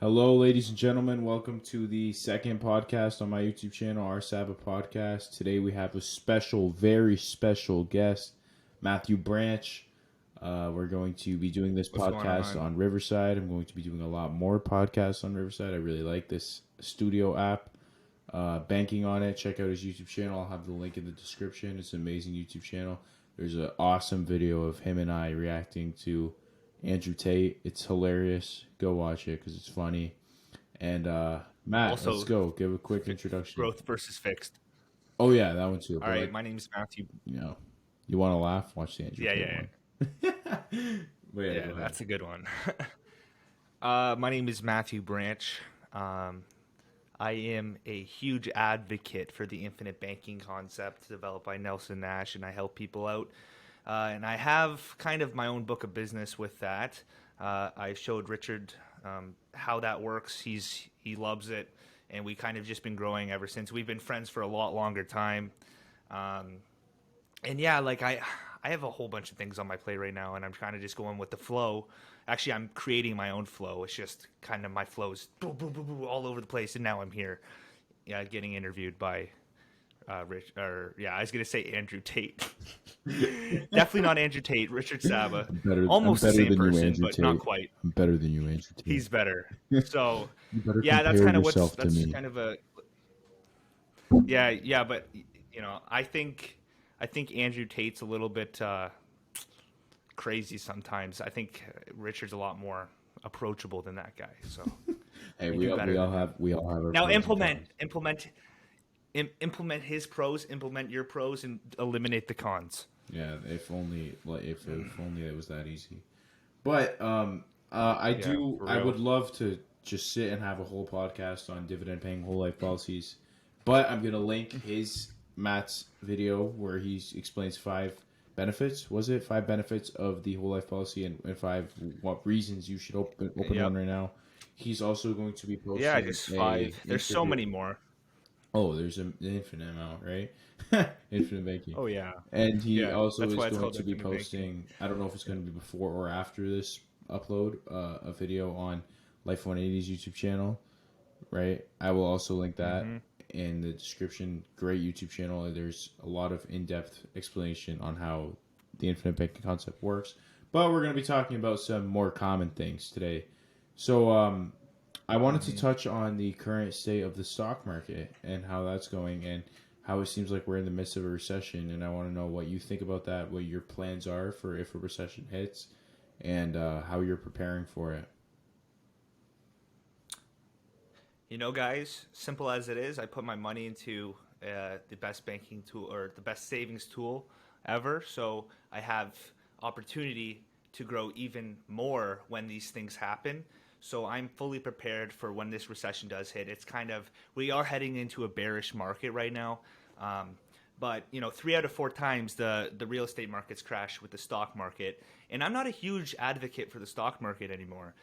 Hello, ladies and gentlemen. Welcome to the second podcast on my YouTube channel, RSaba Podcast. Today we have a special, very special guest, Matthew Branch. We're going to be doing this What's going podcast on? on Riverside. I'm going to be doing a lot more podcasts on Riverside. I really like this studio app. Banking on it. Check out his YouTube channel. I'll have the link in the description. It's an amazing YouTube channel. There's an awesome video of him and I reacting to Andrew Tate. It's hilarious. Go watch it because it's funny. And Matt, let's Also, go. Give a quick introduction. growth versus fixed. Oh yeah, that one too. All But right, like, my name is Matthew. you want to laugh? Watch the Andrew Yeah, Tate yeah, one. But yeah, yeah. go ahead. That's a good one. My name is Matthew Branch. I am a huge advocate for the infinite banking concept developed by Nelson Nash, and I help people out. And I have kind of my own book of business with that. I showed Richard how that works. He loves it, and we kind of just been growing ever since. We've been friends for a lot longer time. And yeah, like I have a whole bunch of things on my plate right now, and I'm kind of just going with the flow. Actually, I'm creating my own flow. It's just kind of my flows boom, boom, boom, boom, all over the place, and now I'm here, yeah, getting interviewed by I was gonna say Andrew Tate. Definitely not Andrew Tate. Richard Saba, I'm almost the better same than you, person, Andrew but not Tate. quite. I'm better than you, Andrew Tate. He's better. So, You better yeah, that's compare kind of yourself to that's me. kind of a yeah, but I think Andrew Tate's a little bit crazy sometimes. I think Richard's a lot more approachable than that guy. So Hey, we we do all, better we all than him. have we all have our Now pros and implement, cons. implement, implement his pros, implement your pros, and eliminate the cons. Yeah, if only if only it was that easy. But Yeah, for I would real. love to just sit and have a whole podcast on dividend paying whole life policies. But I'm gonna link Matt's video where he explains five benefits. Was it five benefits of the whole life policy and five what reasons you should open one Yep. right now? He's also going to be Yeah, posting just a 5. There's so interview. many more. Oh, there's an infinite amount, right? Infinite banking. Oh yeah, And he yeah. also That's is why it's going called to be infinite banking. posting, I don't know if it's going to be before or after this upload, a video on Life 180's YouTube channel, right? I will also link that Mm-hmm. in the description. Great YouTube channel. There's a lot of in-depth explanation on how the infinite banking concept works. But we're going to be talking about some more common things today. So, I wanted to Mm-hmm. touch on the current state of the stock market and how that's going and how it seems like we're in the midst of a recession. And I want to know what you think about that, what your plans are for if a recession hits, and how you're preparing for it. Guys, simple as it is, I put my money into the best banking tool or the best savings tool ever. So I have opportunity to grow even more when these things happen. So I'm fully prepared for when this recession does hit. It's kind of, we are heading into a bearish market right now. Um, but 3 out of 4 times the real estate markets crash with the stock market, and I'm not a huge advocate for the stock market anymore.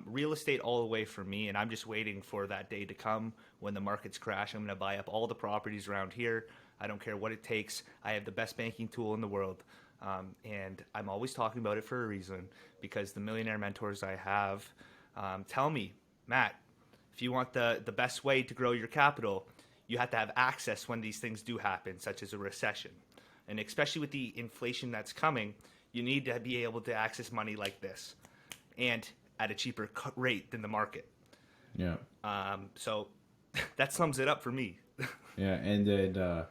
Real estate all the way for me, and I'm just waiting for that day to come when the markets crash. I'm going to buy up all the properties around here. I don't care what it takes. I have the best banking tool in the world, and I'm always talking about it for a reason because the millionaire mentors I have tell me, Matt, if you want the best way to grow your capital, you have to have access when these things do happen, such as a recession. And especially with the inflation that's coming, you need to be able to access money like this and at a cheaper rate than the market. Yeah, So that sums it up for me. yeah, and then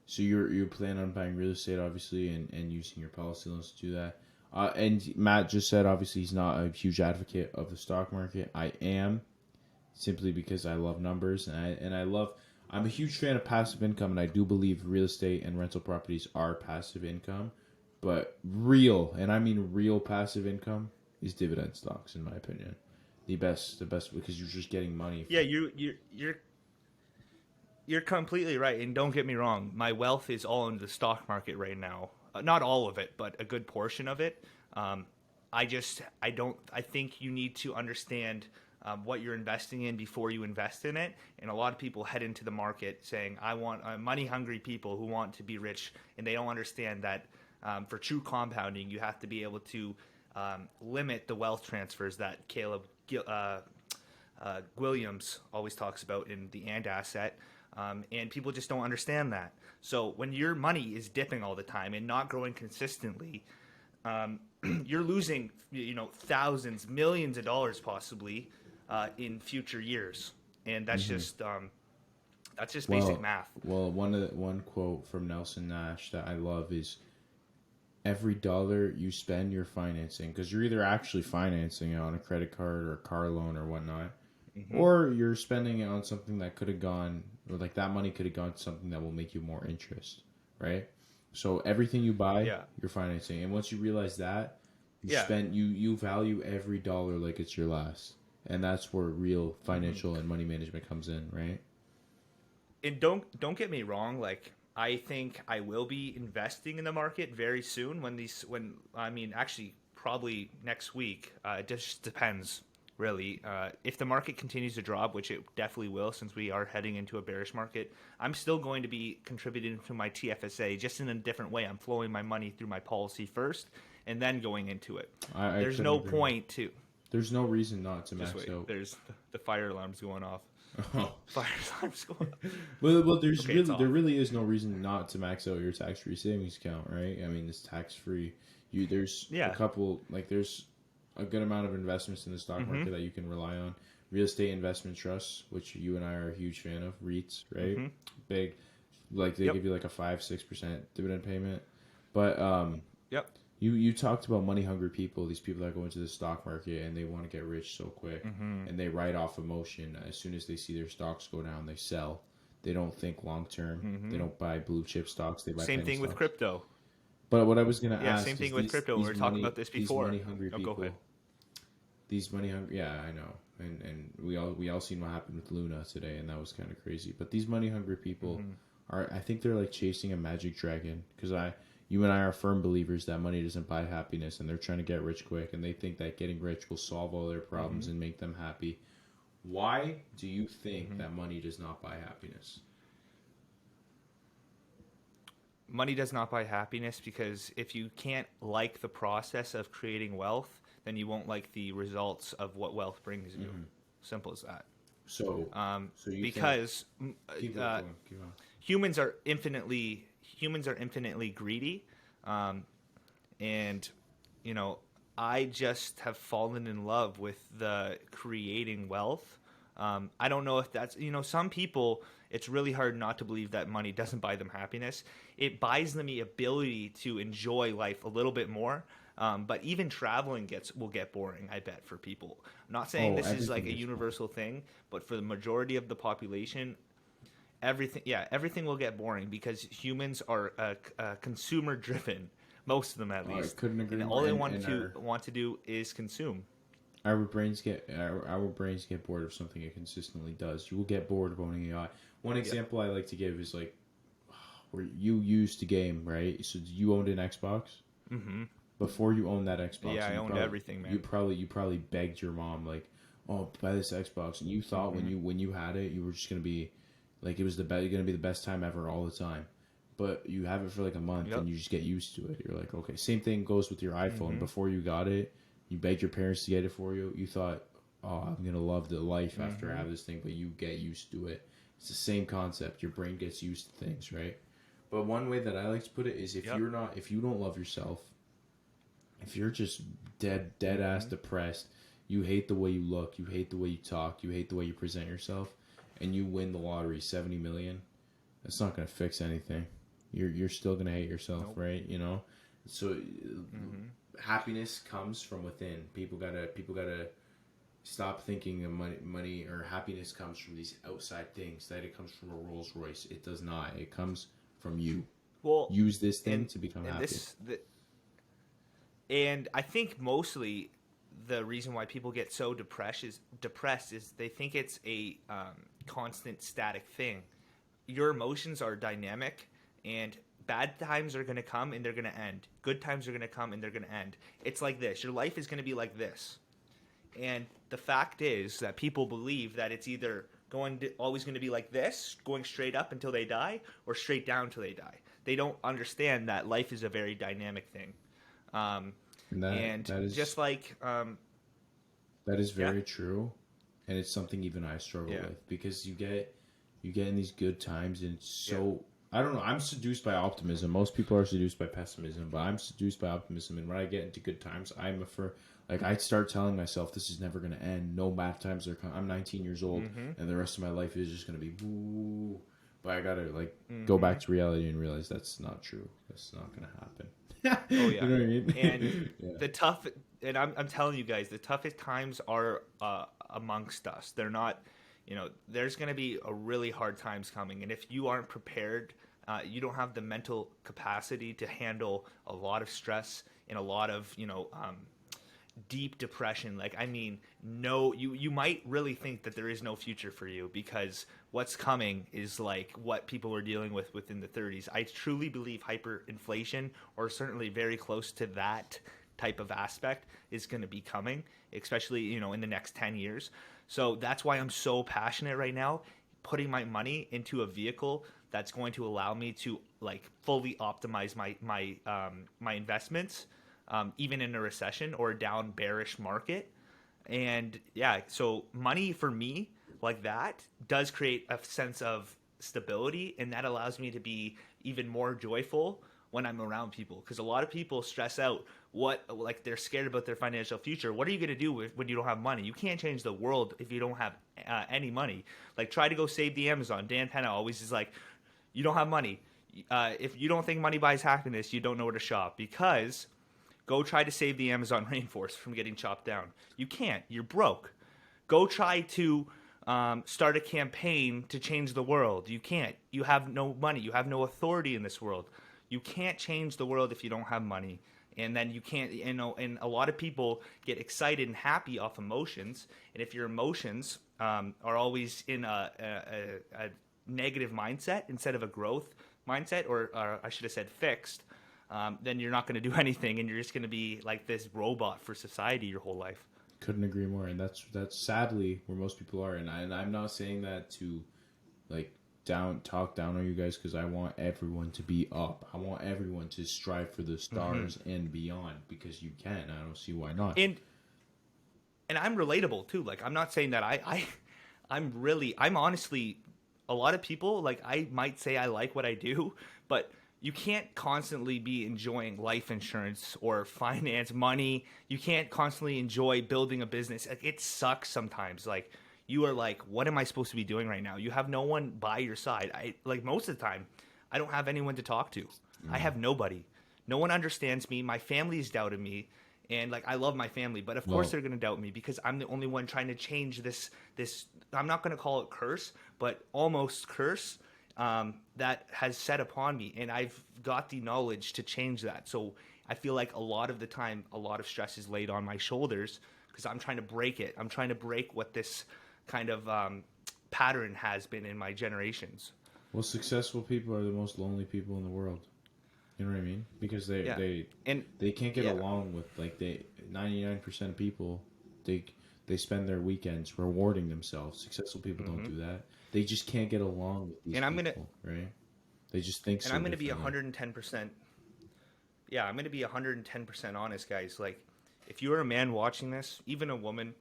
so you plan on buying real estate, obviously, and using your policy loans to do that. And Matt just said, obviously, he's not a huge advocate of the stock market. I am, simply because I love numbers and I love. I'm a huge fan of passive income, and I do believe real estate and rental properties are passive income. But real, and I mean real passive income, is dividend stocks, in my opinion. The best because you're just getting money. Yeah, you're completely right, and don't get me wrong. My wealth is all in the stock market right now. Not all of it, but a good portion of it. Um, I don't. I think you need to understand what you're investing in before you invest in it. And a lot of people head into the market saying, "I want money hungry people who want to be rich," and they don't understand that for true compounding, you have to be able to limit the wealth transfers that Caleb Williams always talks about in the and asset. And people just don't understand that. So when your money is dipping all the time and not growing consistently, you're losing, thousands, millions of dollars possibly in future years, and that's just basic math. Well, one quote from Nelson Nash that I love is, every dollar you spend, you're financing, because you're either actually financing it on a credit card or a car loan or whatnot, or you're spending it on something that could have gone, or like that money could have gone to something that will make you more interest, right? So everything you buy, you're financing, and once you realize that, you value every dollar like it's your last, and that's where real financial and money management comes in, right? And don't get me wrong, like I think I will be investing in the market very soon actually probably next week. It just depends really. If the market continues to drop, which it definitely will since we are heading into a bearish market, I'm still going to be contributing to my TFSA just in a different way. I'm flowing my money through my policy first and then going into it. There's no point to. There's no reason not to max out. There's the fire alarm's going off. Oh. Fire alarm's going off. Well, there really is no reason not to max out your tax-free savings account, right? I mean, it's tax-free. There's a couple, like there's a good amount of investments in the stock market that you can rely on. Real estate investment trusts, which you and I are a huge fan of, REITs, right? Big, like they give you like a 5-6% dividend payment. But you talked about money hungry people, these people that go into the stock market and they want to get rich so quick, and they write off emotion. As soon as they see their stocks go down, they sell. They don't think long term. They don't buy blue chip stocks. They buy same thing stocks. with crypto. But what I was going to ask, same thing with crypto. We were talking about this before. These money hungry people. Go ahead. These money hungry, I know, and we all seen what happened with Luna today, and that was kind of crazy. But these money hungry people I think they're like chasing a magic dragon, because you and I are firm believers that money doesn't buy happiness, and they're trying to get rich quick, and they think that getting rich will solve all their problems and make them happy. Why do you think that money does not buy happiness? Money does not buy happiness because if you can't like the process of creating wealth, then you won't like the results of what wealth brings you. Simple as that. So you because keep on. humans are infinitely greedy, and I just have fallen in love with the creating wealth. I don't know if that's, some people, it's really hard not to believe that money doesn't buy them happiness. It buys them the ability to enjoy life a little bit more. But even traveling will get boring, I bet, for people. I'm not saying this is like a universal thing, but for the majority of the population, everything will get boring because humans are consumer driven. Most of them, at least. I couldn't agree and more. all they want to do is consume. Our brains get bored of something it consistently does. You will get bored of owning AI. One example I like to give is like where you used to game, right? So you owned an Xbox. Before you owned that Xbox, I owned everything, man. You probably begged your mom like, "Oh, buy this Xbox," and you thought when you had it, you were just gonna be like, it was gonna be the best time ever all the time. But you have it for like a month and you just get used to it. You're like, okay. Same thing goes with your iPhone. Before you got it, you begged your parents to get it for you. You thought, "Oh, I'm gonna love the life after I have this thing," but you get used to it. It's the same concept. Your brain gets used to things, right? But one way that I like to put it is if you don't love yourself, if you're just dead ass depressed, you hate the way you look, you hate the way you talk, you hate the way you present yourself, and you win the lottery, 70 million, that's not going to fix anything. You're still going to hate yourself, right? So happiness comes from within. People gotta stop thinking of money or happiness comes from these outside things, that it comes from a Rolls Royce. It does not. It comes from you. Well, use this thing to become happy. And I think mostly the reason why people get so depressed is they think it's a constant static thing. Your emotions are dynamic, and bad times are going to come and they're going to end. Good times are going to come and they're going to end. It's like this. Your life is going to be like this. And the fact is that people believe that it's either always going to be like this, going straight up until they die, or straight down until they die. They don't understand that life is a very dynamic thing. That is just like that is very true. and it's something even I struggle with, because you get in these good times, and it's so I don't know. I'm seduced by optimism. Most people are seduced by pessimism, but I'm seduced by optimism. And when I get into good times, I start telling myself this is never going to end. No bad times are coming. I'm 19 years old, and the rest of my life is just going to be boo. But I gotta go back to reality and realize that's not true. That's not going to happen. Oh yeah. You know what I mean? And and I'm telling you guys, the toughest times are amongst us. They're not, there's going to be a really hard times coming. And if you aren't prepared, you don't have the mental capacity to handle a lot of stress and a lot of, deep depression. No, you might really think that there is no future for you, because what's coming is like what people were dealing with within the 30s. I truly believe hyperinflation, or certainly very close to that type of aspect, is going to be coming, especially, in the next 10 years. So that's why I'm so passionate right now, putting my money into a vehicle that's going to allow me to fully optimize my investments, even in a recession or a down bearish market. And so money for me like that does create a sense of stability, and that allows me to be even more joyful when I'm around people, because a lot of people stress out they're scared about their financial future. What are you going to do when you don't have money? You can't change the world if you don't have any money. Try to go save the Amazon. Dan Penna always is like, you don't have money. If you don't think money buys happiness, you don't know where to shop, because go try to save the Amazon rainforest from getting chopped down. You can't. You're broke. Go try to start a campaign to change the world. You can't. You have no money. You have no authority in this world. You can't change the world if you don't have money. And then you can't, and a lot of people get excited and happy off emotions. And if your emotions are always in a negative mindset instead of a growth mindset, or I should have said fixed, then you're not going to do anything, and you're just going to be like this robot for society your whole life. Couldn't agree more, and that's sadly where most people are. And I'm not saying that to talk down on you guys, because I want everyone to be up. I want everyone to strive for the stars and beyond, because you can. I don't see why not. And I'm relatable too. I'm not saying that I'm honestly, a lot of people, I might say I like what I do, but you can't constantly be enjoying life insurance or finance money. You can't constantly enjoy building a business. It sucks sometimes. You are what am I supposed to be doing right now? You have no one by your side. Most of the time, I don't have anyone to talk to. I have nobody. No one understands me. My family's doubted me. And I love my family, but of course they're going to doubt me, because I'm the only one trying to change this, I'm not going to call it curse, but almost curse, that has set upon me. And I've got the knowledge to change that. So I feel like a lot of the time, a lot of stress is laid on my shoulders, because I'm trying to break it. I'm trying to break what this kind of pattern has been in my generations. Well, successful people are the most lonely people in the world. You know what I mean? Because they can't get along with 99% of people. They spend their weekends rewarding themselves. Successful people don't do that. They just can't get along with these people, right? They just think so. And I'm going to be 110%. Yeah, I'm going to be 110% honest, guys. If you're a man watching this, even a woman,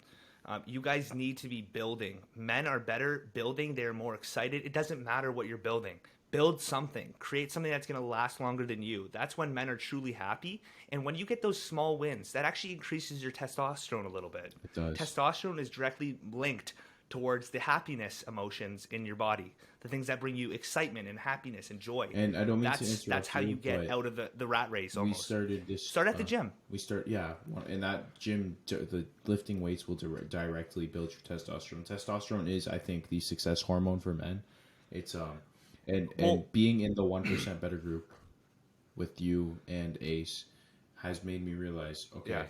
you guys need to be building. Men are better building. They're more excited. It doesn't matter what you're building. Build something. Create something that's going to last longer than you. That's when men are truly happy. And when you get those small wins, that actually increases your testosterone a little bit. It does. Testosterone is directly linked towards the happiness emotions in your body, the things that bring you excitement and happiness and joy. And I don't mean to interrupt. That's how you get out of the rat race. Almost. Start at the gym. In that gym, the lifting weights will directly build your testosterone. Testosterone is, I think, the success hormone for men. It's and being in the 1% better group with you and Ace has made me realize, okay,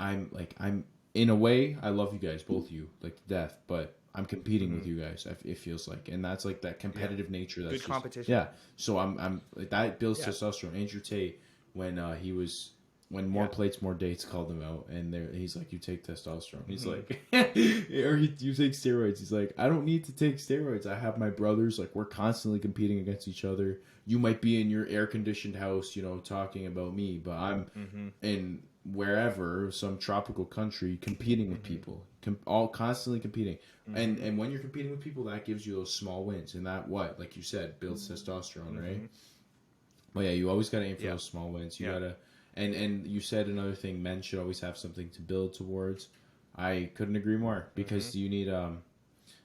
I'm in a way, I love you guys, both of you, to death, but I'm competing with you guys. It feels like, and that's that competitive nature. That's good competition. Yeah. So I'm that builds testosterone. Andrew Tate, when More Plates, More Dates called him out, and he's like, you take testosterone. He's like, or you take steroids. He's like, I don't need to take steroids. I have my brothers. We're constantly competing against each other. You might be in your air conditioned house, talking about me, but I'm in wherever, some tropical country, competing with people, all constantly competing. And when you're competing with people, that gives you those small wins, and that, what, like you said, builds testosterone, right? Well, yeah, you always got to aim for those small wins. You gotta, and you said another thing: men should always have something to build towards. I couldn't agree more, because you need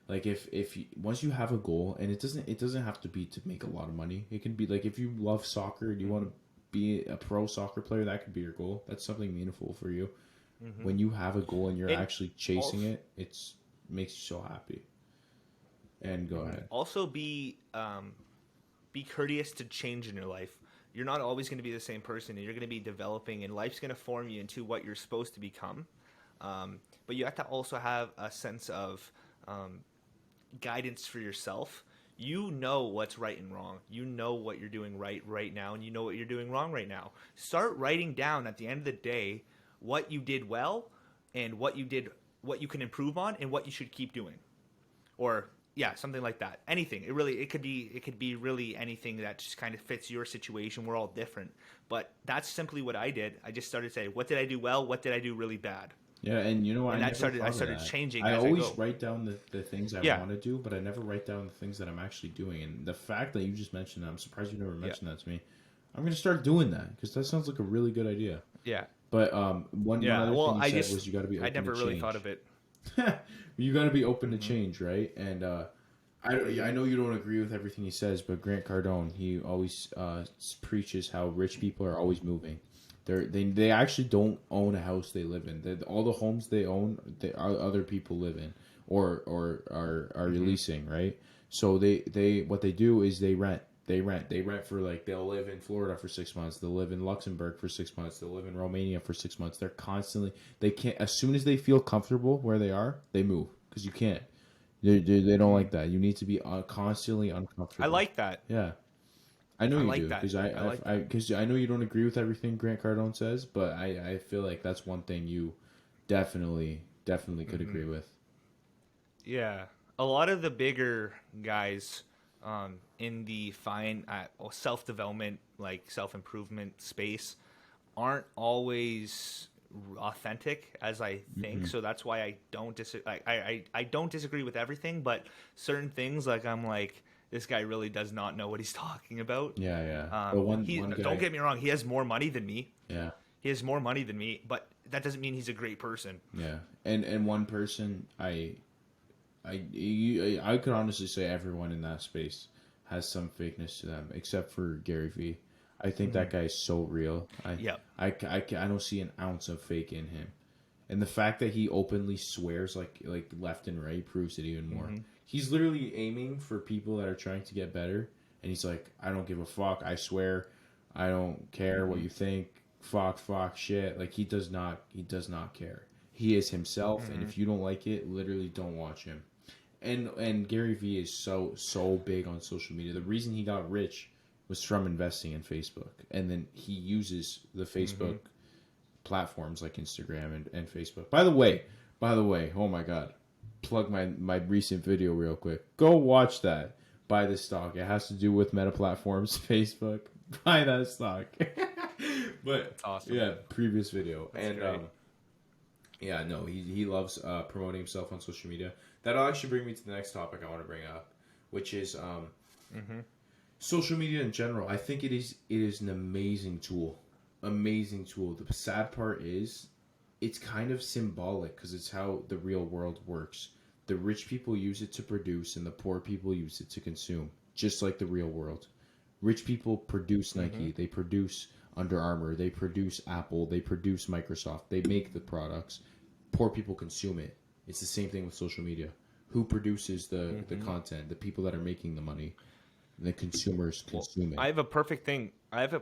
like, if you, once you have a goal, and it doesn't have to be to make a lot of money. It can be like, if you love soccer and you want to be a pro soccer player, that could be your goal. That's something meaningful for you. When you have a goal and you're actually chasing it, it's makes you so happy. And go ahead. Also, be courteous to change in your life. You're not always going to be the same person, and you're going to be developing, and life's going to form you into what you're supposed to become. But you have to also have a sense of guidance for yourself. You know what's right and wrong. You know what you're doing right now, and you know what you're doing wrong right now. Start writing down at the end of the day what you did well, and what you can improve on, and what you should keep doing. Or something like that. Anything. It could be really anything that just kind of fits your situation. We're all different. But that's simply what I did. I just started saying, what did I do well? What did I do really bad? Yeah, and you know what? And I started changing. I as always I go. write down the things I want to do, but I never write down the things that I'm actually doing. And the fact that you just mentioned that, I'm surprised you never mentioned that to me. I'm going to start doing that, because that sounds like a really good idea. Yeah. But one other thing you said was you got to be open to change. I never really thought of it. You got to be open to change, right? And I know you don't agree with everything he says, but Grant Cardone, he always preaches how rich people are always moving. They actually don't own a house they live in. All the homes they own, other people live in, or are leasing, right? So they what they do is they rent. They rent for, like, they'll live in Florida for 6 months. They'll live in Luxembourg for 6 months. They'll live in Romania for 6 months. They're constantly, they can't, as soon as they feel comfortable where they are, they move, because you can't. They don't like that. You need to be constantly uncomfortable. I like that. Yeah. I know you like do, that. because I know you don't agree with everything Grant Cardone says, but I feel like that's one thing you definitely could agree with. Yeah, a lot of the bigger guys in the self-development, like self-improvement space, aren't always authentic as I think. So that's why I don't I don't disagree with everything, but certain things, like, I'm like, this guy really does not know what he's talking about. Yeah. But one guy, don't get me wrong, he has more money than me. Yeah. He has more money than me, but that doesn't mean he's a great person. Yeah. And one person I could honestly say everyone in that space has some fakeness to them, except for Gary Vee. I think that guy is so real. I don't see an ounce of fake in him. And the fact that he openly swears like left and right proves it even more. He's literally aiming for people that are trying to get better, and he's like, I don't give a fuck. I swear, I don't care what you think. Fuck, shit. Like, he does not care. He is himself, and if you don't like it, literally don't watch him. And Gary Vee is so big on social media. The reason he got rich was from investing in Facebook, and then he uses the Facebook platforms like Instagram and Facebook. By the way, oh my god, plug my recent video real quick. Go watch that. Buy the stock. It has to do with Meta platforms, Facebook. Buy that stock. But awesome. Yeah, previous video. That's and great. yeah, no, he loves promoting himself on social media. That'll actually bring me to the next topic I want to bring up, which is social media in general. I think it is an amazing tool. The sad part is it's kind of symbolic, because it's how the real world works. The rich people use it to produce, and the poor people use it to consume, just like the real world. Rich people produce Nike, they produce Under Armour, they produce Apple, they produce Microsoft, they make the products. Poor people consume it. It's the same thing with social media. Who produces the content? The people that are making the money. The consumers consume it. I have a perfect thing. I have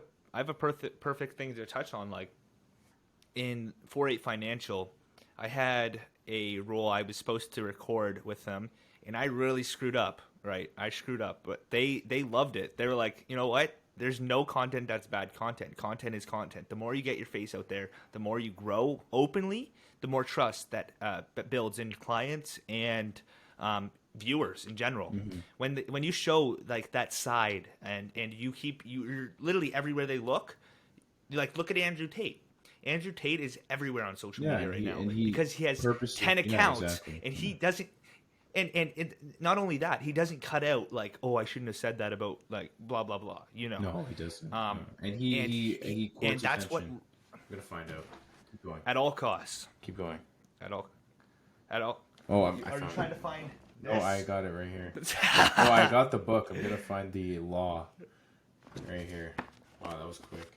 a perfect thing to touch on. Like, in 48 Financial, I had a role I was supposed to record with them, and I really screwed up. Right, I screwed up, but they loved it. They were like, you know what? There's no content that's bad content. Content is content. The more you get your face out there, the more you grow openly, the more trust that builds in clients and viewers in general. When you show like that side, and you're literally everywhere they look. Like, look at Andrew Tate. Andrew Tate is everywhere on social Yeah, media right now and he because he has purposely, 10 yeah, accounts, exactly. and he doesn't. And not only that, he doesn't cut out like, oh, I shouldn't have said that about like blah blah blah. No, he doesn't. No. Um, And and he and courts that's what attention. I'm gonna find out. Keep going. at all costs, Keep going. at all. Oh, Are I you found trying it. to find? Oh, I got it right here. Oh, I got the book. I'm gonna find the law right here. Wow, that was quick.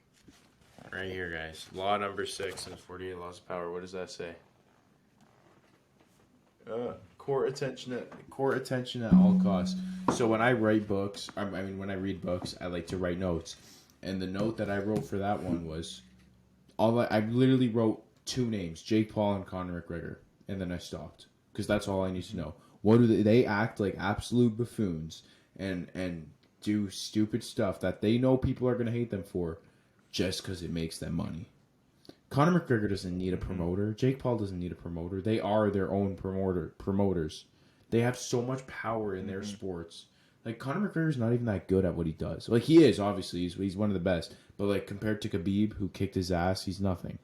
Right here, guys. Law number 6 in 48 Laws of Power. What does that say? Court attention at all costs. So when I write books, I mean when I read books, I like to write notes. And the note that I wrote for that one was I literally wrote 2 names, Jake Paul and Conor McGregor, and then I stopped because that's all I need to know. What do they act like absolute buffoons and do stupid stuff that they know people are going to hate them for just because it makes them money. Conor McGregor doesn't need a promoter. Jake Paul doesn't need a promoter. They are their own promoters. They have so much power in their sports. Like, Conor McGregor's not even that good at what he does. Like, he is, obviously. He's one of the best. But, like, compared to Khabib, who kicked his ass, he's nothing.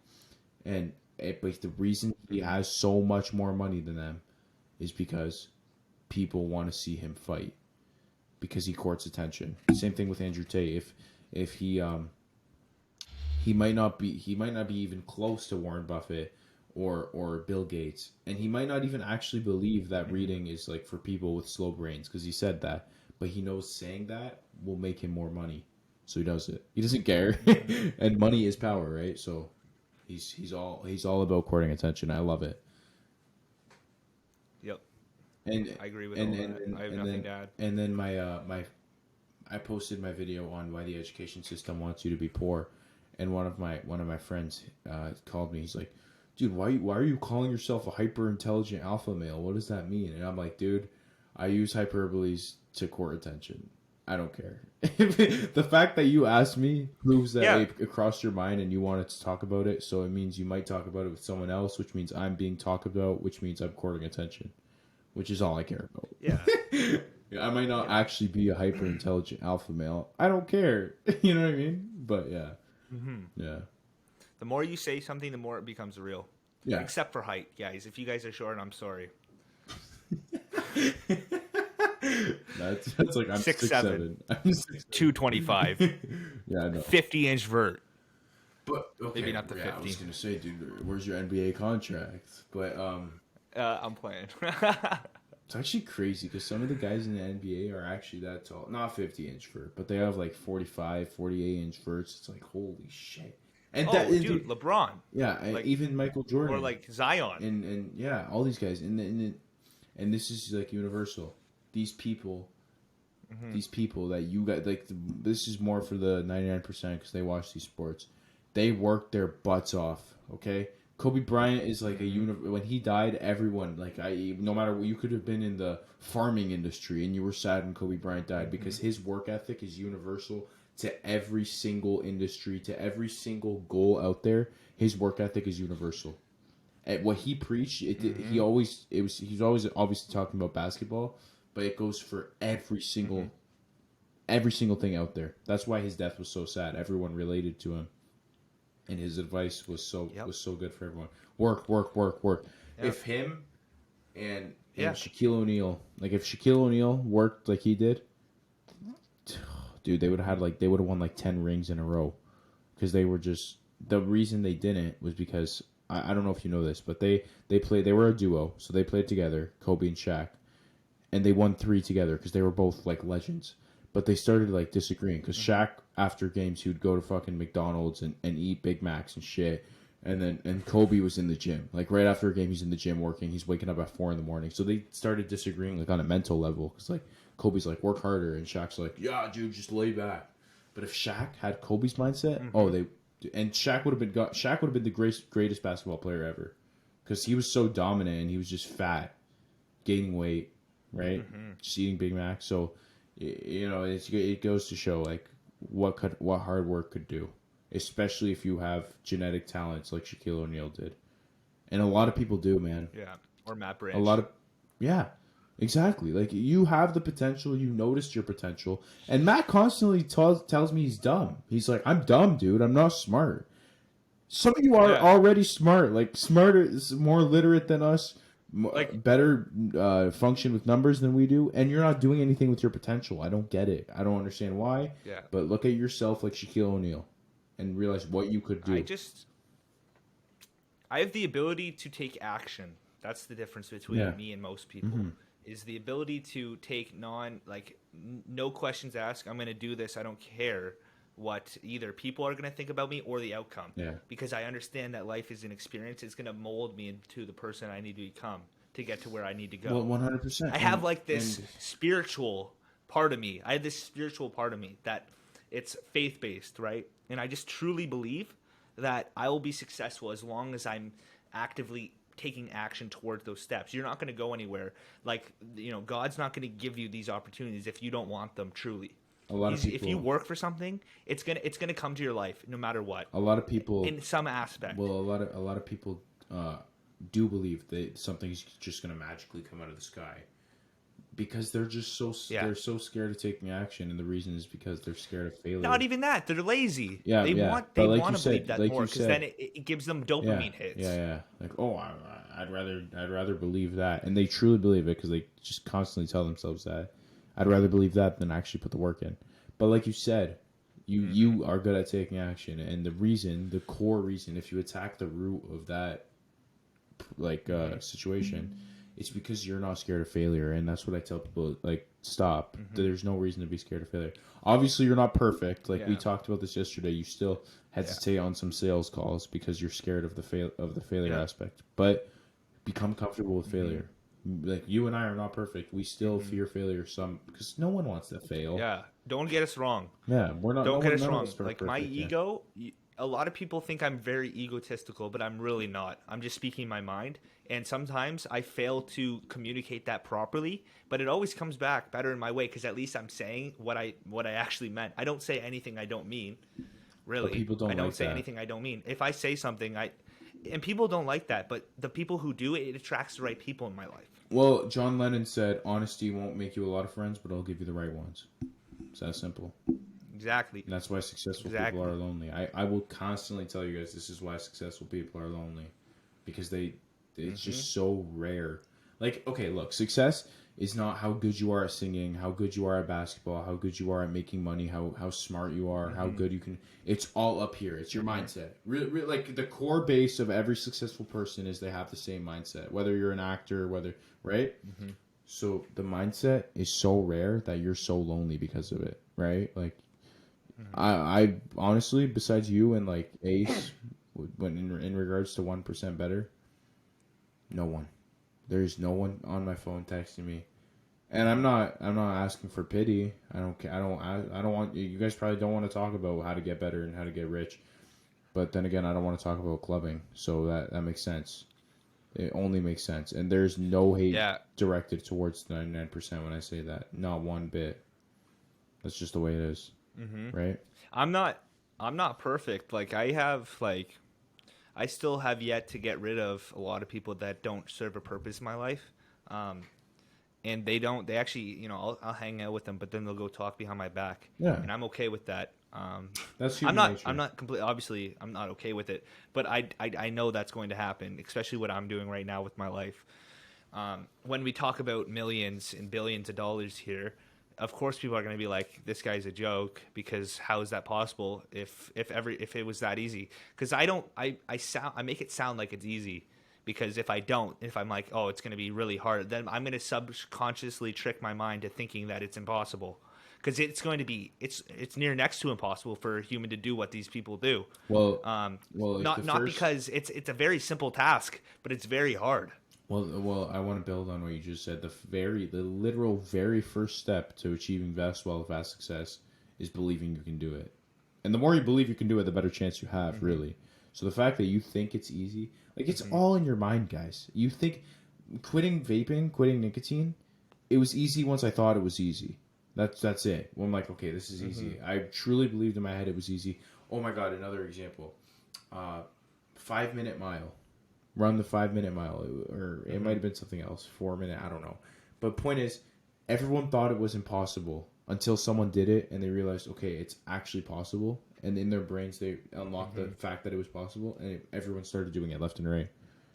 But the reason he has so much more money than them is because people want to see him fight. Because he courts attention. Same thing with Andrew Tate. If he might not be even close to Warren Buffett or Bill Gates, and he might not even actually believe that reading is like for people with slow brains, because he said that, but he knows saying that will make him more money, so he does it. He doesn't care. And money is power, right? So he's all about courting attention. I love it. Yep. And I agree with all that. I have nothing to add. And then I posted my video on why the education system wants you to be poor, and one of my friends called me. He's like, "Dude, why are you calling yourself a hyper intelligent alpha male? What does that mean?" And I'm like, "Dude, I use hyperboles to court attention. I don't care." The fact that you asked me proves that it crossed your mind and you wanted to talk about it. So it means you might talk about it with someone else, which means I'm being talked about, which means I'm courting attention, which is all I care about. Yeah. I might not actually be a hyper intelligent alpha male. I don't care. You know what I mean? But yeah. Yeah. The more you say something, the more it becomes real. Yeah. Except for height, guys. If you guys are short, I'm sorry. That's like I'm 6'7". I'm 6'7". 225. Yeah, I know. 50-inch vert. But okay, Maybe not the 50. I was gonna say, dude, where's your NBA contract? But I'm playing. it's actually crazy because some of the guys in the NBA are actually that tall. Not 50-inch vert, but they have like 45, 48-inch verts. It's like, holy shit. And dude, LeBron. Yeah, like, even Michael Jordan. Or like Zion. And yeah, all these guys. And this is like universal. These people that you got, like, this is more for the 99% because they watch these sports. They work their butts off, okay? Kobe Bryant is like when he died, everyone, like, no matter what, you could have been in the farming industry and you were sad when Kobe Bryant died because his work ethic is universal to every single industry, to every single goal out there. His work ethic is universal. At what he preached, he's always obviously talking about basketball, but it goes for every single thing out there. That's why his death was so sad. Everyone related to him, and his advice was so good for everyone. Work. Yep. If him and Shaquille O'Neal, like if Shaquille O'Neal worked like he did, dude, they would have won like 10 rings in a row, because they were just, the reason they didn't was because I don't know if you know this, but they were a duo, so they played together, Kobe and Shaq, and they won 3 together because they were both like legends. But they started like disagreeing because Shaq, after games, he would go to fucking McDonald's and eat Big Macs and shit. And Kobe was in the gym. Like right after a game, he's in the gym working. He's waking up at 4 a.m. So they started disagreeing like on a mental level, because like Kobe's like, work harder, and Shaq's like, yeah, dude, just lay back. But if Shaq had Kobe's mindset, Shaq would have been the greatest basketball player ever, because he was so dominant and he was just fat, gaining weight, right? Just eating Big Mac. So, you know, it goes to show like what hard work could do, especially if you have genetic talents like Shaquille O'Neal did, and a lot of people do, man. Yeah, or Matt Branch. Exactly. Like, you have the potential. You noticed your potential. And Matt constantly tells me he's dumb. He's like, I'm dumb, dude. I'm not smart. Some of you are Yeah. already smart, like smarter, more literate than us, Like, better function with numbers than we do, and you're not doing anything with your potential. I don't get it. I don't understand why. yeah. But look at yourself like Shaquille O'Neal, and realize what you could I do. just I have the ability to take action. That's the difference Yeah. between me and most people. Hmm. Is the ability to take no questions asked. I'm going to do this. I don't care what either people are going to think about me or the outcome, Yeah. because I understand that life is an experience. It's going to mold me into the person I need to become to get to where I need to Well, go. 100%. I have like this And spiritual part of me. I have this spiritual part of me that it's faith based, right? And I just truly believe that I will be successful as long as I'm actively taking action towards those steps. You're not going to go anywhere. Like, God's not going to give you these opportunities if you don't want them truly. a lot of If you people, work for something, it's gonna come to your life no matter what, a lot of people, in some aspect. well, a lot of people do believe that something's just going to magically come out of the sky because they're just Yeah. they're so scared of taking action, and the reason is because they're scared of failure. Not even that. They're lazy. Yeah, They yeah. want But they like you want to believe said, that like more you because said, then it gives them yeah, dopamine hits. yeah. Like, oh, I'd rather believe that, and they truly believe it because they just constantly tell themselves that. I'd rather believe that than actually put the work in. But like you said, you are good at taking action, and the core reason, if you attack the root of that situation, it's because you're not scared of failure, and that's what I tell people. Like, stop. There's no reason to be scared of failure. Obviously, you're not perfect. Like we Yeah. talked about this yesterday. You still hesitate on some sales calls because you're scared of the failure Yeah. aspect. But become comfortable with failure. Like, you and I are not perfect. We still fear failure some because no one wants to fail. Yeah. Don't get us wrong. Yeah, we're not. Don't get us None of wrong. us are Like, my perfect. Yeah. ego, a lot of people think I'm very egotistical, but I'm really not. I'm just speaking my mind. And sometimes I fail to communicate that properly, but it always comes back better in my way because at least I'm saying what I actually meant. I don't say anything I don't mean. But Really, people I don't don't like say that. anything I don't mean. If I say something, and people don't like that, but the people who do it, it attracts the right people in my life. Well, John Lennon said, "Honesty won't make you a lot of friends, but it'll give you the right ones." It's that simple. Exactly. And that's why successful Exactly. people are lonely. I will constantly tell you guys this is why successful people are lonely, because it's just so rare. Like, okay, look, success is not how good you are at singing, how good you are at basketball, how good you are at making money, how smart you are, how good you can. It's all up here. It's your mindset. Really, like the core base of every successful person is they have the same mindset. Whether you're an actor, whether right. So the mindset is so rare that you're so lonely because of it, right? Like, I honestly, besides you and like Ace, when in regards to 1% better, no one. There's no one on my phone texting me, and I'm not asking for pity. I don't want you guys probably don't want to talk about how to get better and how to get rich, but then again, I don't want to talk about clubbing, so that makes sense. It only makes sense, and there's no hate Yeah. directed towards 99% when I say that. Not one bit. That's just the way it is, right? I'm not perfect. Like, I still have yet to get rid of a lot of people that don't serve a purpose in my life. And they actually, I'll hang out with them, but then they'll go talk behind my back. Yeah. And I'm okay with that. That's human nature. I'm not completely, obviously I'm not okay with it, but I know that's going to happen, especially what I'm doing right now with my life. When we talk about millions and billions of dollars here, of course people are going to be like, this guy's a joke, because how is that possible if it was that easy? Because I make it sound like it's easy, because if I'm like, oh, it's going to be really hard, then I'm going to subconsciously trick my mind to thinking that it's impossible, because it's going to be it's near next to impossible for a human to do what these people do. Well, Not because it's a very simple task, but it's very hard. Well, I want to build on what you just said. The literal very first step to achieving vast wealth, vast success, is believing you can do it. And the more you believe you can do it, the better chance you have, really. So the fact that you think it's easy, like, it's all in your mind, guys. You think quitting vaping, quitting nicotine, it was easy once I thought it was easy. That's it. Well, I'm like, okay, this is easy. I truly believed in my head it was easy. Oh my God, another example. 5-minute mile. Run the 5-minute mile, or it might have been something else, 4-minute, I don't know. But point is, everyone thought it was impossible until someone did it and they realized, okay, it's actually possible. and in their brains they unlocked the fact that it was possible, and everyone started doing it left and right.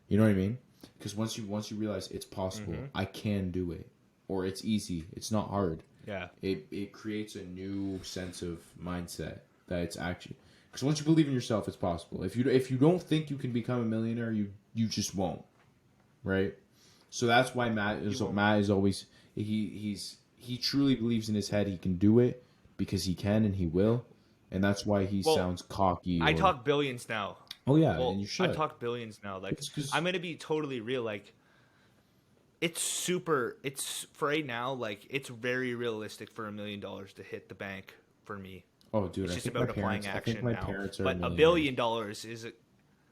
You know what I mean? Because once you realize it's possible, I can do it, or it's easy, it's not hard. Yeah. It creates a new sense of mindset that it's actually, because once you believe in yourself, it's possible. If you don't think you can become a millionaire, you just won't, right? So that's why Matt is always he truly believes in his head he can do it because he can and he will, and that's why he sounds cocky. I talk billions now. Oh yeah, Well, and you should. I talk billions now. Like, It's I'm gonna be totally real. Like, it's for right now. Like, it's very realistic for $1 million to hit the bank for me. Oh, dude, It's I just think about my applying parents. I action think my now. parents are. But $1 billion is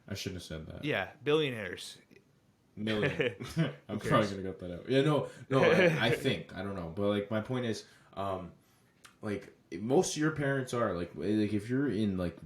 I shouldn't have said that. yeah, billionaires. Million. I'm probably gonna cut that out. Yeah, no. I think I don't know, but like my point is, like most of your parents are like if you're in like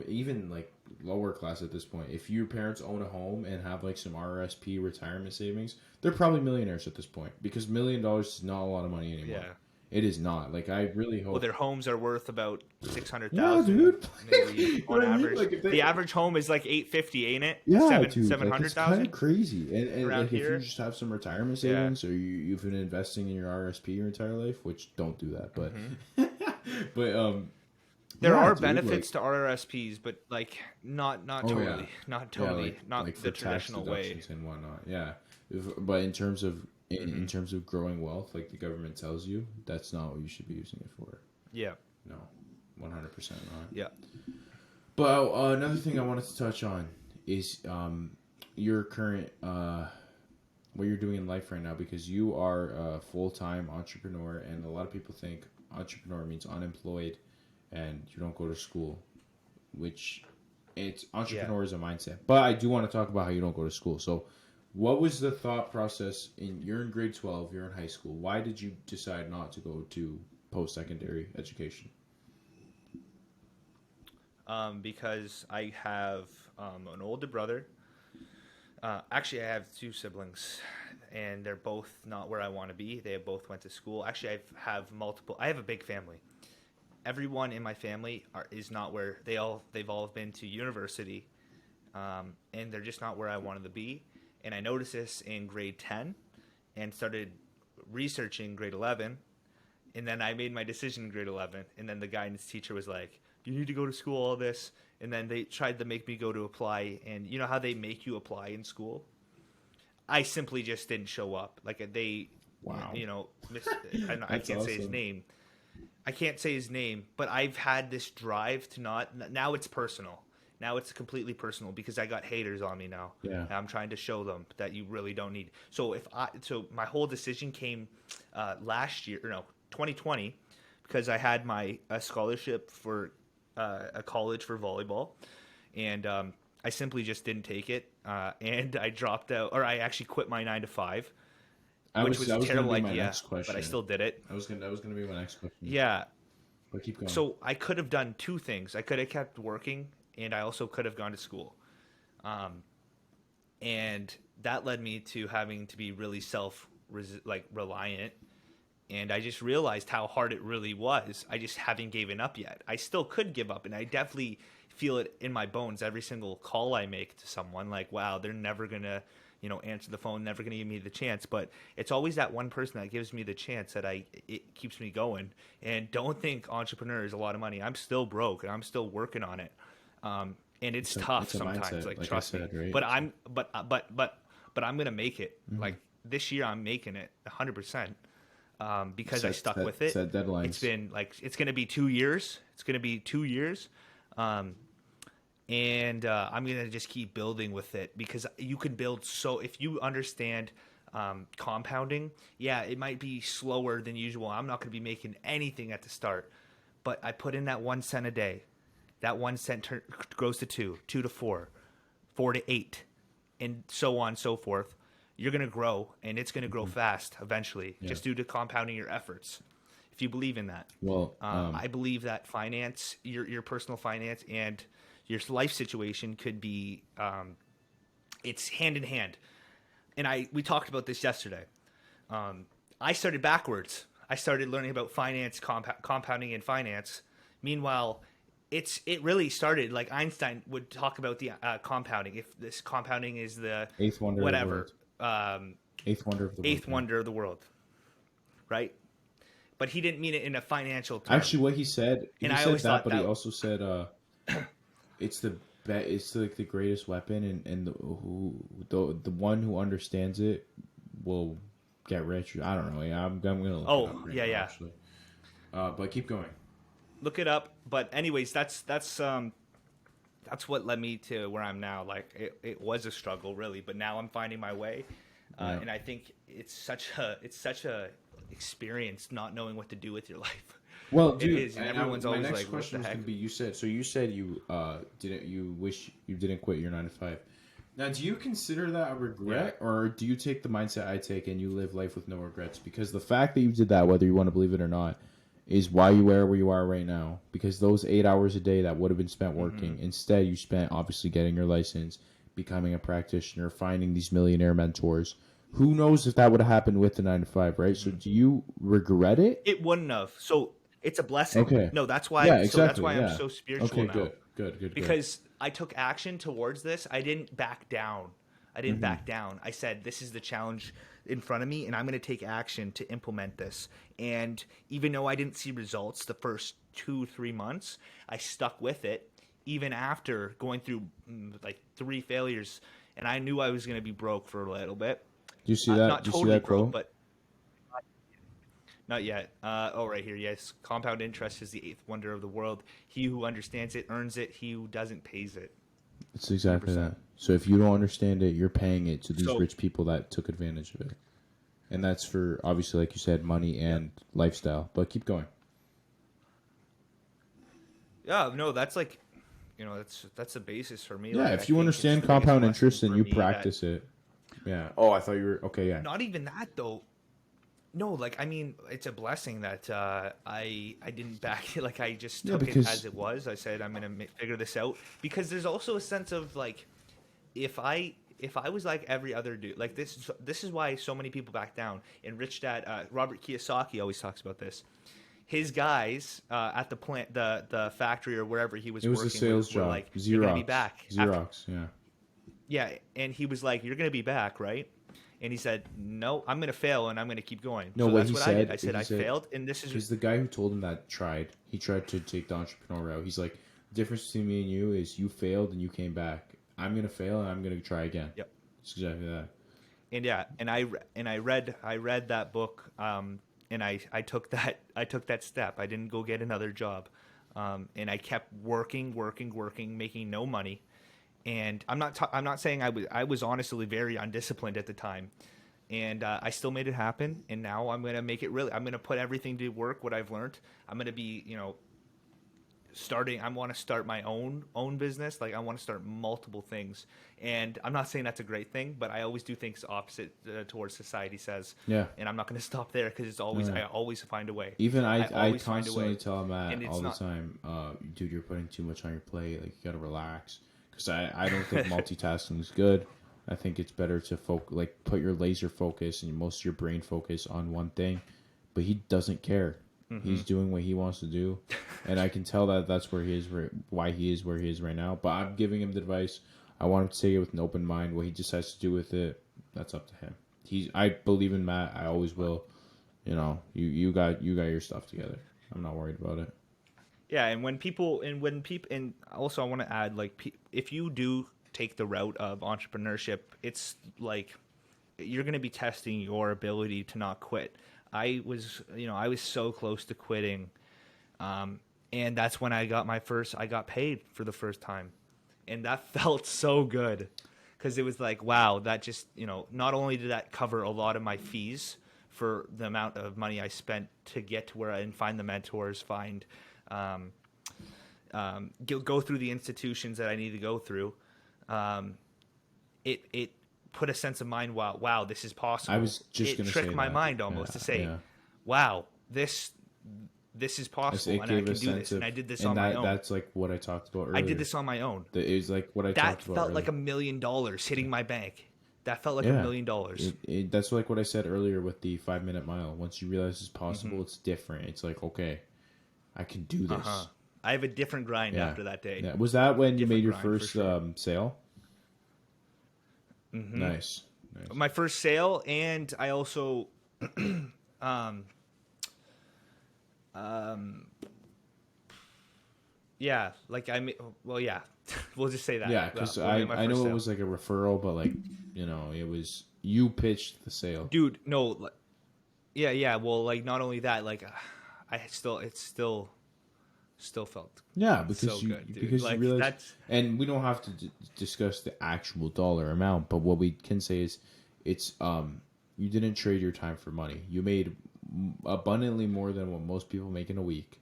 even lower class at this point, if your parents own a home and have like some RSP retirement savings, they're probably millionaires at this point because $1 million is not a lot of money anymore. Yeah. It is not. Like I really hope. Well, their homes are worth about 600,000. Yeah, dude. Maybe on average. Like the average home is like 850, ain't it? Yeah, dude. 700,000. Like, it's kind of crazy. And like if here. you just have some retirement savings, or you've been investing in your RSP your entire life, which don't do that, but but there are dude, benefits to RRSPs, but like not totally, not totally, not like the traditional way and whatnot. Yeah, but in terms of in terms of growing wealth, like the government tells you, that's not what you should be using it for. Yeah. No, 100% not. Yeah. But another thing I wanted to touch on is your current what you're doing in life right now, because you are a full-time entrepreneur, and a lot of people think entrepreneur means unemployed and you don't go to school, which it's entrepreneur is a mindset. But I do want to talk about how you don't go to school. So what was the thought process you're in grade 12, you're in high school. Why did you decide not to go to post-secondary education? Because I have an older brother. Actually, I have two siblings, and they're both not where I want to be. They both went to school. Actually, I have a big family. Everyone in my family is not where they've all been to university, and they're just not where I wanted to be. And I noticed this in grade 10 and started researching grade 11. And then I made my decision in grade 11. And then the guidance teacher was like, you need to go to school, all this. And then they tried to make me go to apply. And you know how they make you apply in school? I simply just didn't show up. Like they, wow. You know, I can't say his name. I can't say his name, but I've had this drive to not. Now it's personal. Now it's completely personal because I got haters on me now. Yeah. And I'm trying to show them that you really don't need. So my whole decision came last year, 2020, because I had a scholarship for a college for volleyball, and I simply just didn't take it, and I dropped out, or I actually quit my 9 to 5, which was a terrible idea, but I still did it. That was gonna be my next question. Yeah. But keep going. So I could have done two things. I could have kept working, and I also could have gone to school. And that led me to having to be really reliant. And I just realized how hard it really was. I just haven't given up yet. I still could give up, and I definitely feel it in my bones every single call I make to someone. Like, wow, they're never going to, answer the phone, never going to give me the chance. But it's always that one person that gives me the chance that it keeps me going. And don't think entrepreneur is a lot of money. I'm still broke, and I'm still working on it. And it's tough sometimes. Like trust me. Right? But I'm going to make it. Mm-hmm. Like this year, I'm making it 100%. Because I stuck with it. Set deadlines. It's been it's going to be 2 years. It's going to be 2 years. And I'm going to just keep building with it, because you can build. So if you understand compounding, yeah, it might be slower than usual. I'm not going to be making anything at the start, but I put in that 1 cent a day. That 1 cent grows to 2, 2 to 4, 4 to 8, and so on and so forth. You're going to grow, and it's going to grow fast eventually, just due to compounding your efforts. If you believe in that. Well, I believe that finance, your personal finance and your life situation could be, it's hand in hand. And we talked about this yesterday. I started backwards. I started learning about finance, compounding in finance. Meanwhile, it really started like Einstein would talk about the compounding. If this compounding is the Eighth wonder of the whatever world. Eighth wonder of the world. eighth wonder of the world, right? But he didn't mean it in a financial term. Actually, what he said, And he I said always that, thought but he that also said, it's the it's like the greatest weapon, and the one who understands it will get rich. I don't know. Yeah, I'm gonna look it up right now, yeah. actually. But keep going. Look it up. But anyways, that's what led me to where I'm now. Like it was a struggle really, but now I'm finding my way. Yeah. And I think it's such a experience not knowing what to do with your life. Well, It dude, is, and everyone's always my next like, "What question the was heck?" gonna be: you said you didn't you wish you didn't quit your 9 to 5. Now, do you consider that a regret, or do you take the mindset I take and you live life with no regrets? Because the fact that you did that, whether you want to believe it or not, is why you are where you are right now. Because those 8 hours a day that would have been spent working, instead you spent obviously getting your license, becoming a practitioner, finding these millionaire mentors. Who knows if that would have happened with the 9 to 5, right? So do you regret it? It wouldn't have. So it's a blessing. Okay. No, that's why. Yeah, So that's exactly. why I'm Yeah. so spiritual Okay, now. good. Because I took action towards this. I didn't back down. I didn't back down. I said, this is the challenge in front of me, and I'm going to take action to implement this. And even though I didn't see results the first 2-3 months, I stuck with it, even after going through like 3 failures. And I knew I was going to be broke for a little bit. Do you see that? Not Do you see totally that broke, quote? but not yet. Right here. Yes. Compound interest is the eighth wonder of the world. He who understands it earns it. He who doesn't pays it. It's exactly 100%. that. So if you don't understand it, you're paying it to these So- rich people that took advantage of it. And that's for, obviously, like you said, money and lifestyle. But keep going. Yeah, no, that's like, that's the basis for me. Yeah, Like, I if you think understand it's the biggest compound lesson interest and for you me that- practice it. Yeah. Oh, I thought you were... Okay, yeah. Not even that though. No, like I mean, it's a blessing that I didn't back it. Like I just Yeah, took because- it as it was. I said I'm gonna figure this out because there's also a sense of like, if I was like every other dude, like this is why so many people back down. And Rich Dad Robert Kiyosaki always talks about this. His guys at the plant, the factory or wherever he was It was working a sales with, were job. like, Xerox. "You're gonna be back." Xerox, yeah. Yeah, and he was like, "You're gonna be back, right?" And he said, "No, I'm gonna fail, and I'm gonna keep going." No, so what that's he what I said- did. I said he I said- failed, and this Because is the guy who told him that he tried to take the entrepreneur route. He's like, the difference between me and you is you failed and you came back. I'm going to fail and I'm going to try again. Yep. It's exactly that. and yeah, and I read that book, and I took that step. I didn't go get another job, and I kept working, making no money. And I'm not saying I was honestly very undisciplined at the time, and I still made it happen. And now I'm gonna make it really. I'm gonna put everything to work. What I've learned. I'm gonna be starting. I want to start my own business. Like I want to start multiple things. And I'm not saying that's a great thing, but I always do things opposite towards society says. Yeah. And I'm not gonna stop there because it's always I always find a way. Even I always find a way. constantly tell Matt And it's all the not- time, dude, you're putting too much on your plate. Like, you got to relax. Because I don't think multitasking is good. I think it's better to put your laser focus and most of your brain focus on one thing. But he doesn't care. He's doing what he wants to do. And I can tell that that's where he is, why he is where he is right now. But I'm giving him the advice. I want him to take it with an open mind. What he decides to do with it, that's up to him. I believe in Matt. I always will. You got your stuff together. I'm not worried about it. Yeah, and when people and also I want to add if you do take the route of entrepreneurship, it's like you're going to be testing your ability to not quit. I was so close to quitting, and that's when I got paid for the first time, and that felt so good because it was like, wow, that just not only did that cover a lot of my fees for the amount of money I spent to get to where I and find the mentors, go through the institutions that I need to go through. It put a sense of mind. Wow, this is possible. I was just going to say tricked my that. mind almost to say, yeah. wow, this is possible, and I can do this. And I did this on my own. That's like what I talked about earlier. I did this on my own. It was like what I talked about That felt earlier. like $1 million hitting my bank. That felt like $1 million. That's like what I said earlier with the 5-minute mile. Once you realize it's possible, it's different. It's like, okay, I can do this. I have a different grind Yeah. after that day. Yeah. Was that when you made Different your grind, for first sure. sale? Nice. Nice. My first sale, and I also, yeah, like well, yeah, we'll just say that. Yeah, because We'll make my I first know it sale. was like a referral, but like, it was you pitched the sale. Dude, no, yeah, yeah. Well, like not only that, like it still felt Yeah, so good, dude. because you Like realize, that's and we don't have to discuss the actual dollar amount, but what we can say is, it's you didn't trade your time for money. You made abundantly more than what most people make in a week,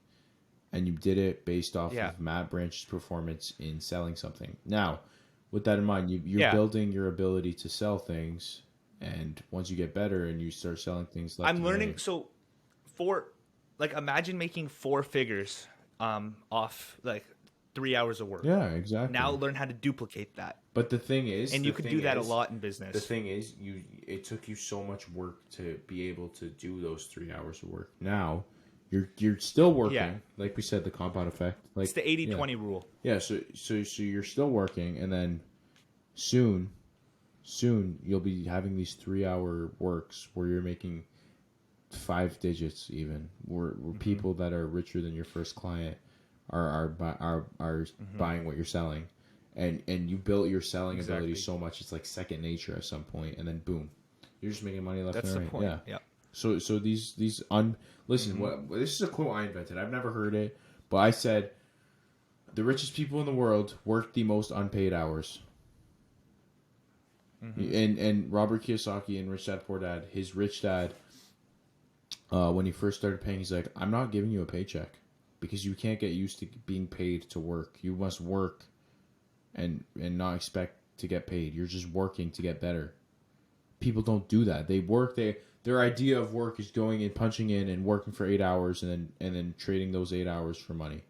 and you did it based off yeah, of Matt Branch's performance in selling something. Now, with that in mind, you're yeah. building your ability to sell things, and once you get better and you start selling things left I'm and learning. right. So, like imagine making four figures, off like 3 hours of work. Yeah, Now exactly. learn how to duplicate that, But the thing is, and you could do that a lot in the business. thing is, it took you so much work to be able to do those 3 hours of work. Now, you're still Yeah, working, like we said, the compound effect. it's Like, the 80 yeah, 20 rule. yeah. So you're still working, and then soon, soon you'll be having these 3 hour works where you're making 5 digits, even where people that are richer than your first client are buying what you're selling, and you built your selling ability Exactly. so much it's like second nature at some point, and then boom, you're just making money left That's and the right. point. Yeah. Yeah. So these listen, what this is a quote I invented. I've never heard it, but I said the richest people in the world work the most unpaid hours. And Robert Kiyosaki in Rich Dad Poor Dad, his rich dad, when he first started paying, he's like, I'm not giving you a paycheck because you can't get used to being paid to work. You must work and not expect to get paid. You're just working to get better. People don't do that. They work. Their idea of work is going and punching in and working for 8 hours and then trading those 8 hours for money,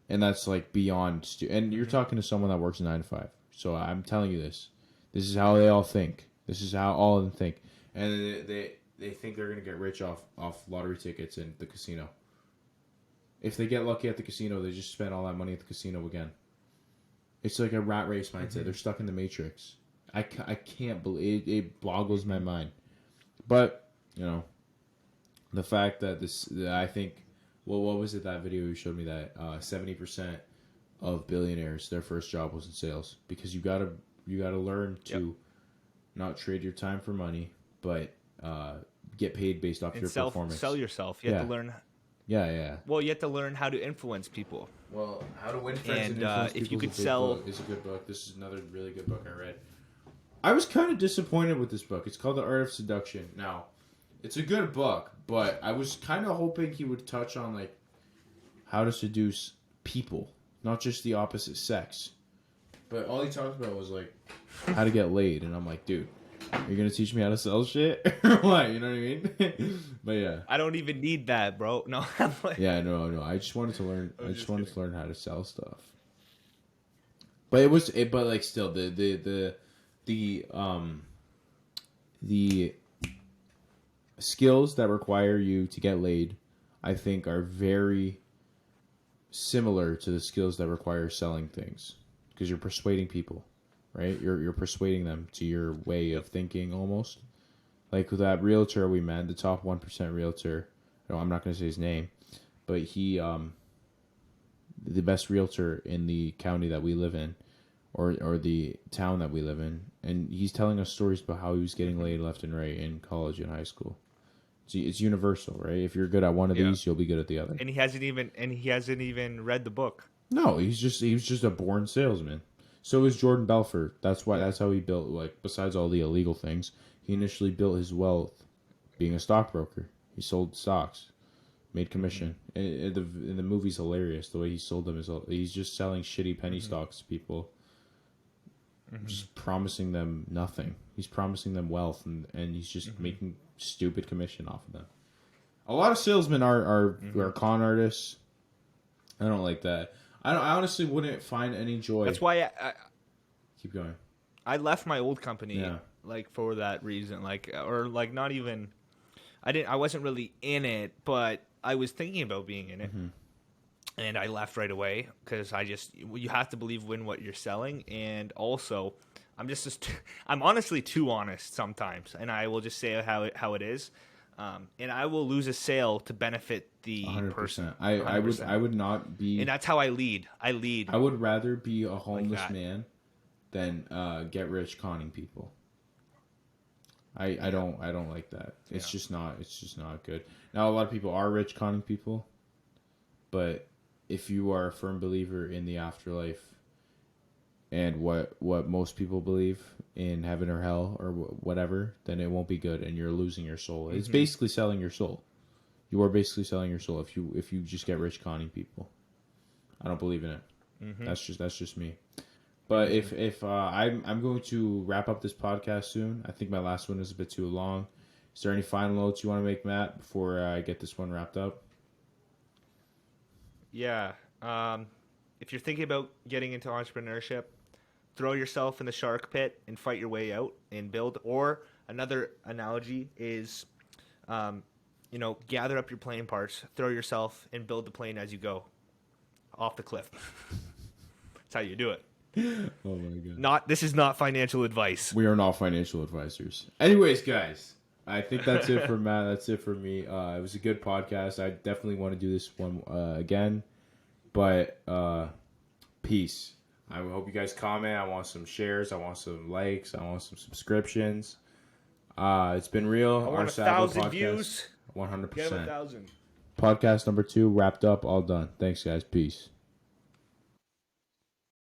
and that's like beyond. And you're talking to someone that works 9 to 5. So I'm telling you this. This is how they all think. This is how all of them think, and they think they're gonna get rich off lottery tickets and the casino. If they get lucky at the casino, they just spend all that money at the casino again. It's like a rat race mindset. They're stuck in the matrix. I can't believe it boggles my mind. But, the fact that that I think, well, what was it, that video you showed me, that 70% of billionaires, their first job was in sales, because you gotta learn to not trade your time for money, but get paid based off And your performance. sell yourself. You have to learn. Yeah. Well, you have to learn how to influence people. Well, How to Win Friends and And Influence if you People could sell, is a good book. This is another really good book I read. I was kind of disappointed with this book. It's called The Art of Seduction. Now, it's a good book, but I was kind of hoping he would touch on like how to seduce people, not just the opposite sex. But all he talked about was like how to get laid, and I'm like, dude, you're gonna teach me how to sell shit or what? You know what I mean? But yeah. I don't even need that, bro. No, I'm like, Yeah, no. I just wanted to learn. I I'm just just wanted kidding. to learn how to sell stuff. But but like still the skills that require you to get laid, I think, are very similar to the skills that require selling things, because you're persuading people, right? You're persuading them to your way of thinking almost. Like with that realtor we met, the top 1% realtor. No, I'm not going to say his name, but he the best realtor in the county that we live in, or the town that we live in, and he's telling us stories about how he was getting laid left and right in college and high school. It's universal, right? If you're good at one of Yeah. these, you'll be good at the other. And he hasn't even read the book. No, he was just a born salesman. So is Jordan Belfort. That's why. Yeah. That's how he built. Like, besides all the illegal things, he initially built his wealth being a stockbroker. He sold stocks, made commission. And the movie's hilarious. The way he sold them he's just selling shitty penny stocks to people, just promising them nothing. He's promising them wealth, and he's just making stupid commission off of them. A lot of salesmen are con artists. I don't like that. I honestly wouldn't find any joy. That's why Keep going. I left my old company, Yeah. like for that reason, or not even. I wasn't really in it, but I was thinking about being in it. and I left right away because you have to believe in what you're selling, and also I'm honestly too honest sometimes, and I will just say how it is, and I will lose a sale to benefit the person. 100%. I would not be, and that's how I lead. I lead I would rather be a like homeless that. man than get rich conning people. I don't like that. It's just not good. Now a lot of people are rich conning people, but if you are a firm believer in the afterlife and what most people believe in heaven or hell or whatever, then it won't be good, and you're losing your soul. It's basically selling your soul. You are basically selling your soul if you just get rich conning people. I don't believe in it. That's just me. But if I'm going to wrap up this podcast soon. I think my last one is a bit too long. Is there any final notes you want to make, Matt, before I get this one wrapped up? Yeah. If you're thinking about getting into entrepreneurship, throw yourself in the shark pit and fight your way out and build. Or another analogy is, gather up your plane parts, throw yourself, and build the plane as you go off the cliff. That's how you do it. Oh my god. This is not financial advice. We are not financial advisors. Anyways, guys, I think that's it for Matt. That's it for me. It was a good podcast. I definitely want to do this one again. But peace. I hope you guys comment. I want some shares. I want some likes. I want some subscriptions. It's been real. I want RSaba 1,000 podcast, views. 100%. Get 1,000. Podcast number 2 wrapped up. All done. Thanks, guys. Peace.